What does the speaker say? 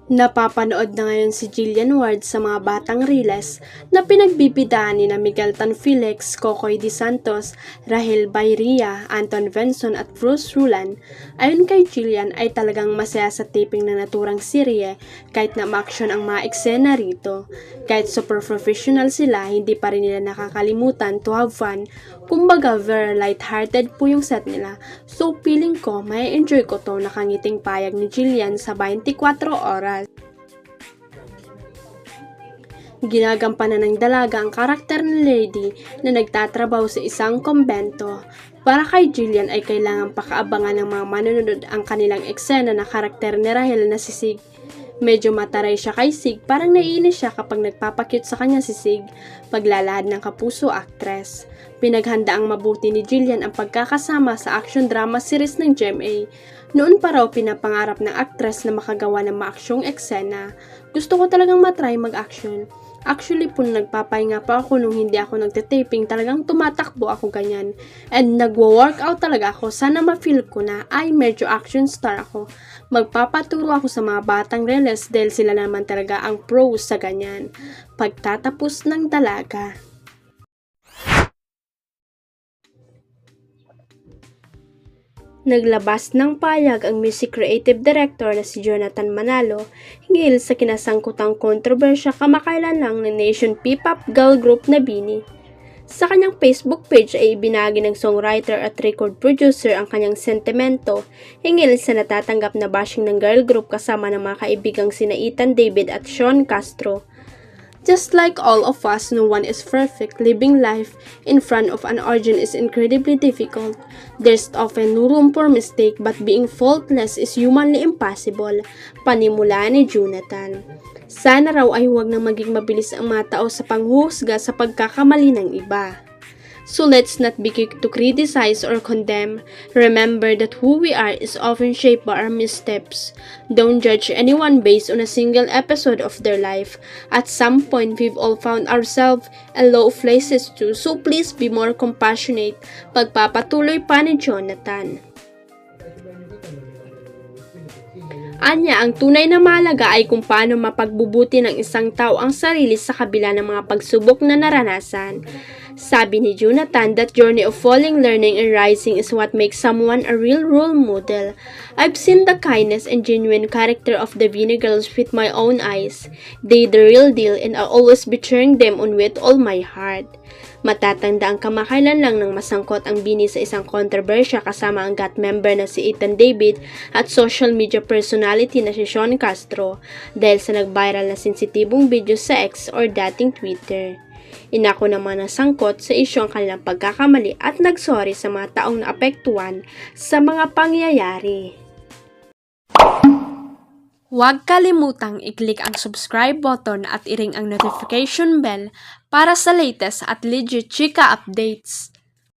Napapanood na ngayon si Jillian Ward sa mga batang Riles na pinagbibidaan ni na Miguel Tan Felix, Kokoy De Santos, Rahel Bayria, Anton Venson at Bruce Rulan. Ayon kay Jillian ay talagang masaya sa taping ng naturang serye kahit na ma-action ang mga eksena rito. Kahit super professional sila, hindi pa rin nila nakakalimutan to have fun. Kumbaga very light-hearted po yung set nila. So feeling ko may enjoy ko to nakangiting payag ni Jillian sa 24 oras. Ginagampanan ng dalaga ang karakter ni Lady na nagtatrabaho sa isang kumbento. Para kay Jillian ay kailangang pakaabangan ng mga manonood ang kanilang eksena na karakter ni Rahel na si Sig. Medyo mataray siya kay Sig, parang naiinis siya kapag nagpapakyut sa kanya si Sig, paglalahad ng kapuso aktres. Pinaghanda ang mabuti ni Jillian ang pagkakasama sa action drama series ng GMA. Noon pa raw pinapangarap ng aktres na makagawa ng maaksyong eksena. Gusto ko talagang matry mag-action. Actually po nagpapahinga pa ako nung hindi ako nagte-taping, talagang tumatakbo ako ganyan. And nagwo-workout talaga ako, sana ma-feel ko na ay medyo action star ako. Magpapaturo ako sa mga batang Riles dahil sila naman talaga ang pros sa ganyan. Pagtatapos ng dalaga. Naglabas ng payag ang music creative director na si Jonathan Manalo hinggil sa kinasangkutang kontrobersya kamakailan lang ng Nation P-pop girl group na BINI. Sa kanyang Facebook page ay ibinagi ng songwriter at record producer ang kanyang sentimento hinggil sa natatanggap na bashing ng girl group kasama ng mga kaibigang sina Ethan David at Sean Castro. Just like all of us, no one is perfect. Living life in front of an audience is incredibly difficult. There's often no room for mistake, but being faultless is humanly impossible. Panimula ni Jonathan. Sana raw ay huwag nang maging mabilis ang mga tao sa panghuhusga sa pagkakamali ng iba. So let's not be quick to criticize or condemn. Remember that who we are is often shaped by our missteps. Don't judge anyone based on a single episode of their life. At some point, we've all found ourselves in low places too, so please be more compassionate. Pagpapatuloy pa ni Jonathan. Anya, ang tunay na mahalaga ay kung paano mapagbubuti ng isang tao ang sarili sa kabila ng mga pagsubok na naranasan. Sabi ni Jonathan, that journey of falling, learning, and rising is what makes someone a real role model. I've seen the kindness and genuine character of the BINI girls with my own eyes. They the real deal and I'll always be cheering them on with all my heart. Matatanda ang kamakailan lang ng masangkot ang BINI sa isang kontrobersya kasama ang GOT member na si Ethan David at social media personality na si Sean Castro dahil sa nag-viral na sensitibong video sa X or dating Twitter. Inako naman ang sangkot sa isyu ang kanilang pagkakamali at nagsorry sa mga taong naapektuhan sa mga pangyayari. Huwag kalimutang i-click ang subscribe button at i-ring ang notification bell para sa latest at legit chika updates.